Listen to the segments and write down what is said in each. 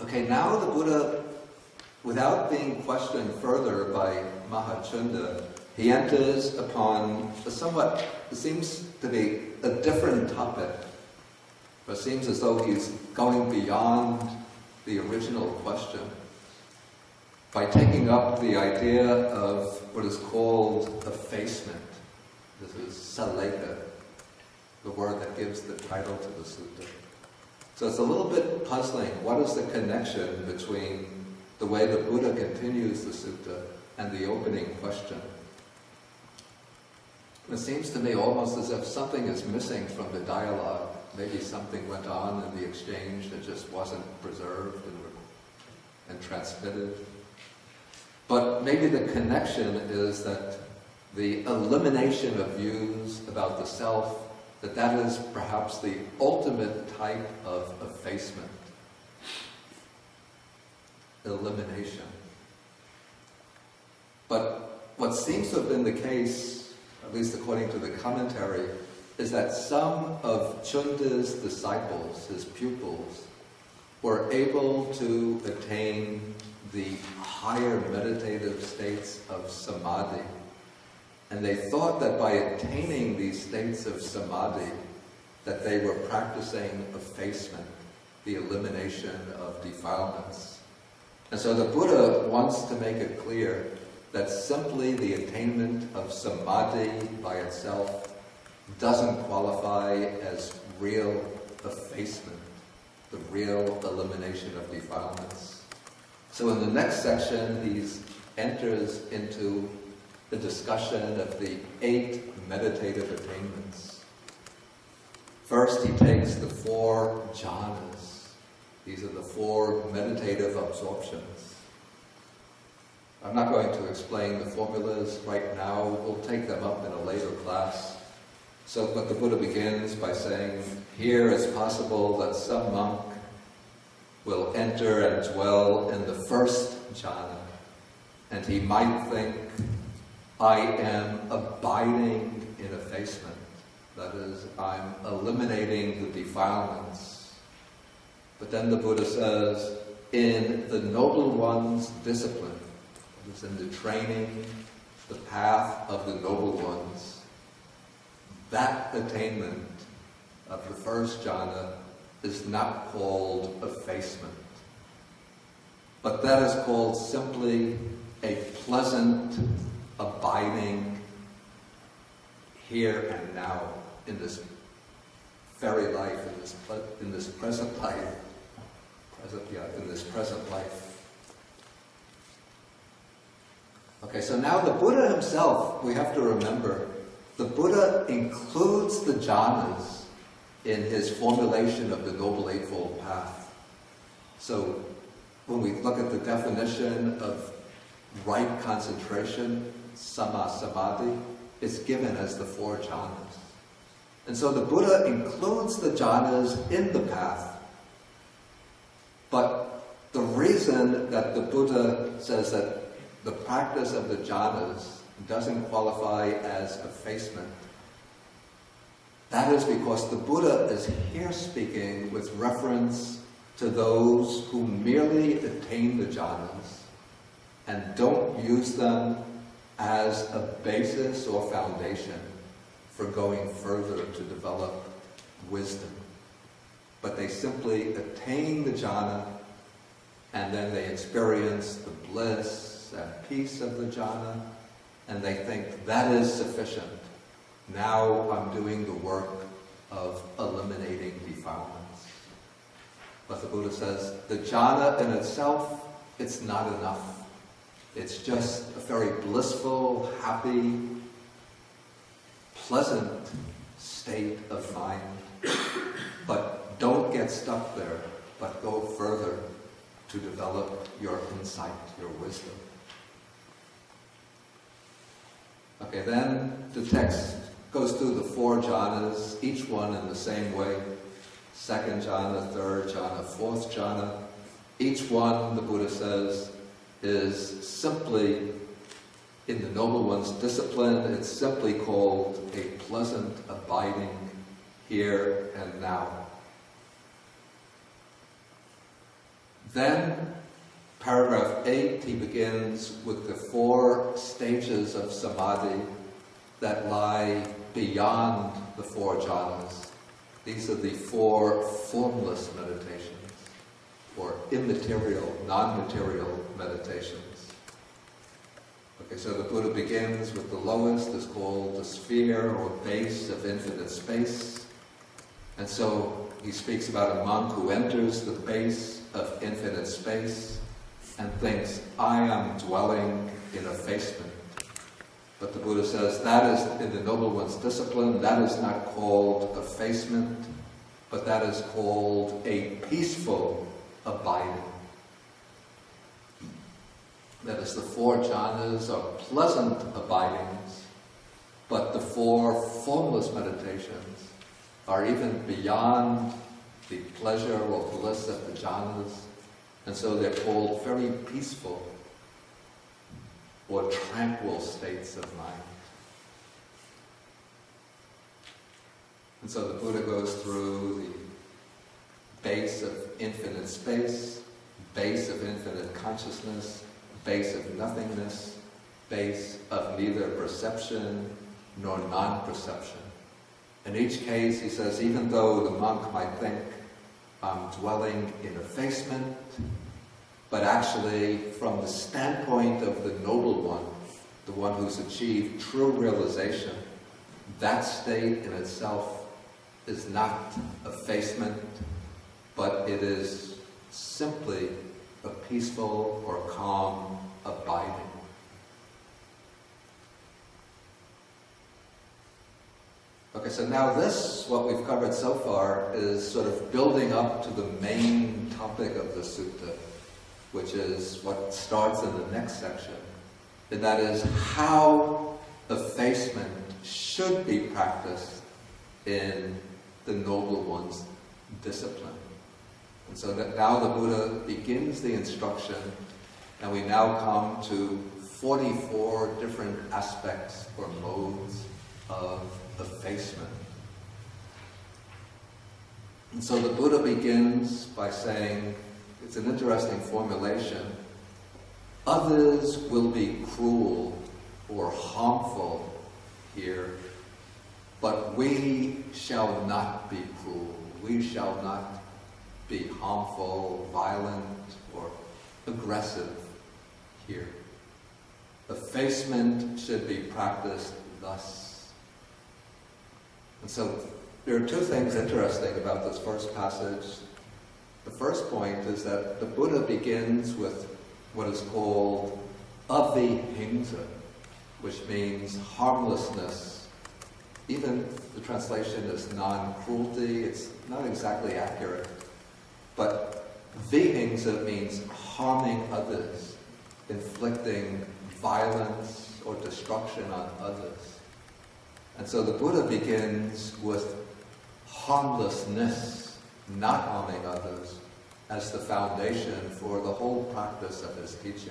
Okay, now the Buddha, without being questioned further by Mahachunda, he enters upon a somewhat, it seems to be a different topic. It seems as though he's going beyond the original question by taking up the idea of what is called effacement. This is saleka, the word that gives the title to the sutta. So it's a little bit puzzling. What is the connection between the way the Buddha continues the sutta and the opening question? It seems to me almost as if something is missing from the dialogue. Maybe something went on in the exchange that just wasn't preserved and transmitted. But maybe the connection is that the elimination of views about the self, that is perhaps the ultimate type of effacement. Elimination. But what seems to have been the case, at least according to the commentary, is that some of Chunda's disciples, his pupils, were able to attain the higher meditative states of samadhi. And they thought that by attaining these states of samadhi, that they were practicing effacement, the elimination of defilements. And so the Buddha wants to make it clear that simply the attainment of samadhi by itself doesn't qualify as real effacement, the real elimination of defilements. So in the next section, he enters into the discussion of the 8 meditative attainments. First, he takes the 4 jhanas. These are the 4 meditative absorptions. I'm not going to explain the formulas right now. We'll take them up in a later class. But the Buddha begins by saying, here it's possible that some monk will enter and dwell in the first jhana, and he might think, I am abiding in effacement. That is, I'm eliminating the defilements. But then the Buddha says, in the Noble One's discipline, that is, in the training, the path of the Noble Ones, that attainment of the first jhana is not called effacement, but that is called simply a pleasant abiding here and now, in this very life, in this present life, in this present life. Okay, so now the Buddha himself, we have to remember, the Buddha includes the jhanas in his formulation of the Noble Eightfold Path. So when we look at the definition of right concentration, sama samadhi, it's given as the 4 jhanas. And so the Buddha includes the jhanas in the path. But the reason that the Buddha says that the practice of the jhanas doesn't qualify as effacement, that is because the Buddha is here speaking with reference to those who merely attain the jhanas and don't use them as a basis or foundation for going further to develop wisdom. But they simply attain the jhana, and then they experience the bliss and peace of the jhana, and they think that is sufficient. Now I'm doing the work of eliminating defilements. But the Buddha says, the jhana in itself, it's not enough. It's just a very blissful, happy, pleasant state of mind. But don't get stuck there, but go further to develop your insight, your wisdom. Okay, then the text goes through the 4 jhanas, each one in the same way. 2nd jhana, 3rd jhana, 4th jhana. Each one, the Buddha says, is simply, in the Noble One's discipline, it's simply called a pleasant abiding here and now. Then, paragraph 8, he begins with the 4 stages of samadhi that lie beyond the 4 jhanas. These are the 4 formless meditations, or immaterial, non-material meditations. Okay, so the Buddha begins with the lowest, is called the sphere or base of infinite space. And so he speaks about a monk who enters the base of infinite space and thinks, I am dwelling in effacement. But the Buddha says that is, in the Noble One's discipline, that is not called effacement, but that is called a peaceful abiding. That is, the 4 jhanas are pleasant abidings, but the 4 formless meditations are even beyond the pleasure or bliss of the jhanas, and so they're called very peaceful or tranquil states of mind. And so the Buddha goes through the base of infinite space, base of infinite consciousness, base of nothingness, base of neither perception nor non-perception. In each case, he says, even though the monk might think, I'm dwelling in effacement, but actually, from the standpoint of the Noble One, the one who's achieved true realization, that state in itself is not effacement, but it is simply a peaceful or calm abiding. Okay, so now this, what we've covered so far, is sort of building up to the main topic of the sutta, which is what starts in the next section, and that is how effacement should be practiced in the Noble One's discipline. And so that now the Buddha begins the instruction, and we now come to 44 different aspects or modes of effacement. And so the Buddha begins by saying, it's an interesting formulation, others will be cruel or harmful here, but we shall not be cruel. We shall not be harmful, violent, or aggressive here. Effacement should be practiced thus. And so there are 2 things interesting about this first passage. The first point is that the Buddha begins with what is called Avihimsa, which means harmlessness. Even the translation is non-cruelty. It's not exactly accurate. But Vihimsa means harming others, inflicting violence or destruction on others. And so the Buddha begins with harmlessness, not harming others, as the foundation for the whole practice of his teaching.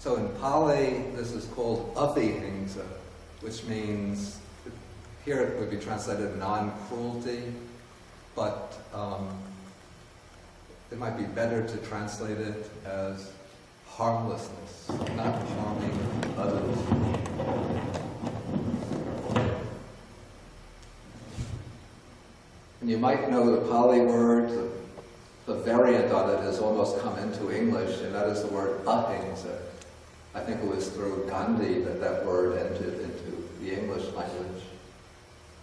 So in Pali, this is called Avihimsa, which means, here it would be translated non-cruelty, but it might be better to translate it as harmlessness, not harming others. And you might know the Pali word, the variant on it has almost come into English, and that is the word ahimsa. I think it was through Gandhi that word entered into the English language.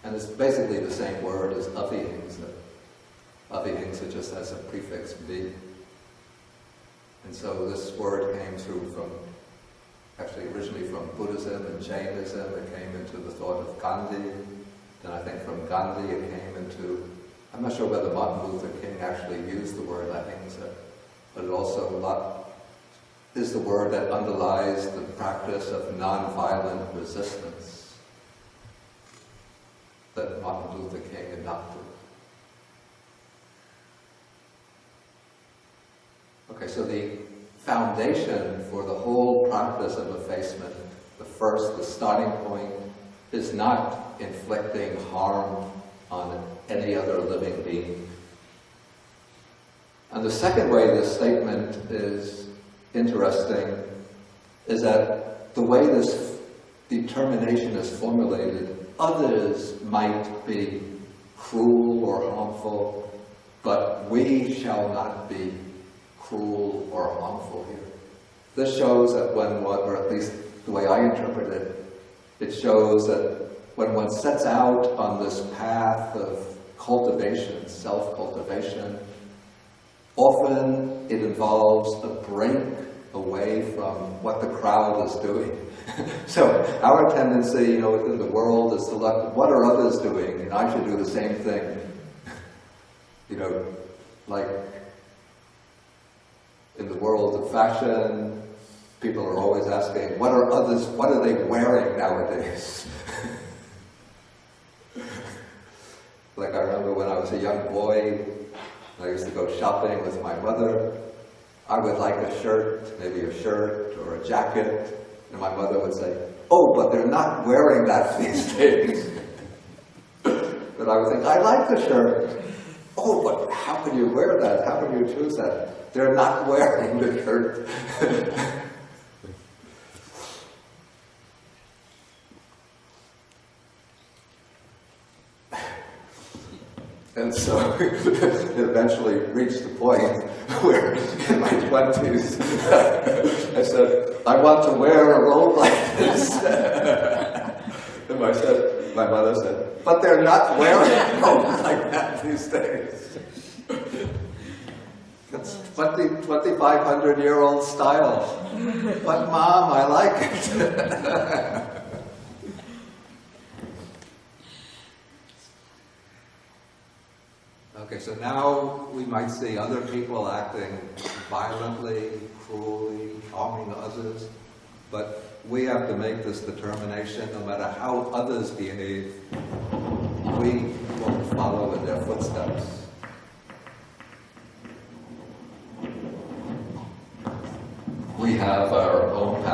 And it's basically the same word as Avihimsa. means it just has a prefix "bi." And so this word came through from, actually originally from Buddhism and Jainism. It came into the thought of Gandhi. Then I think from Gandhi it came into, I'm not sure whether Martin Luther King actually used the word ahimsa, but it also is the word that underlies the practice of non-violent resistance that Martin Luther King adopted. Okay, so the foundation for the whole practice of effacement, the starting point, is not inflicting harm on any other living being. And the second way this statement is interesting is that the way this determination is formulated, others might be cruel or harmful, but we shall not be cruel or harmful here. This shows that when one, or at least the way I interpret it, it shows that when one sets out on this path of cultivation, self-cultivation, often it involves a break away from what the crowd is doing. So our tendency, within the world is to look, what are others doing? And I should do the same thing. Like in the world of fashion, people are always asking, what are they wearing nowadays? Like I remember when I was a young boy, I used to go shopping with my mother. I would like a shirt, maybe a shirt or a jacket, and my mother would say, "Oh, but they're not wearing that these days." But I would think, I like the shirt. "Oh, but how can you wear that? How can you choose that?" They're not wearing the shirt. And so it eventually reached the point where in my 20s I said, "I want to wear a robe like this." And my mother said, "But they're not wearing robes like that these days. It's 2,500-year-old style." "But Mom, I like it." Okay, so now we might see other people acting violently, cruelly, harming others, but we have to make this determination, no matter how others behave, we won't follow in their footsteps. We have our own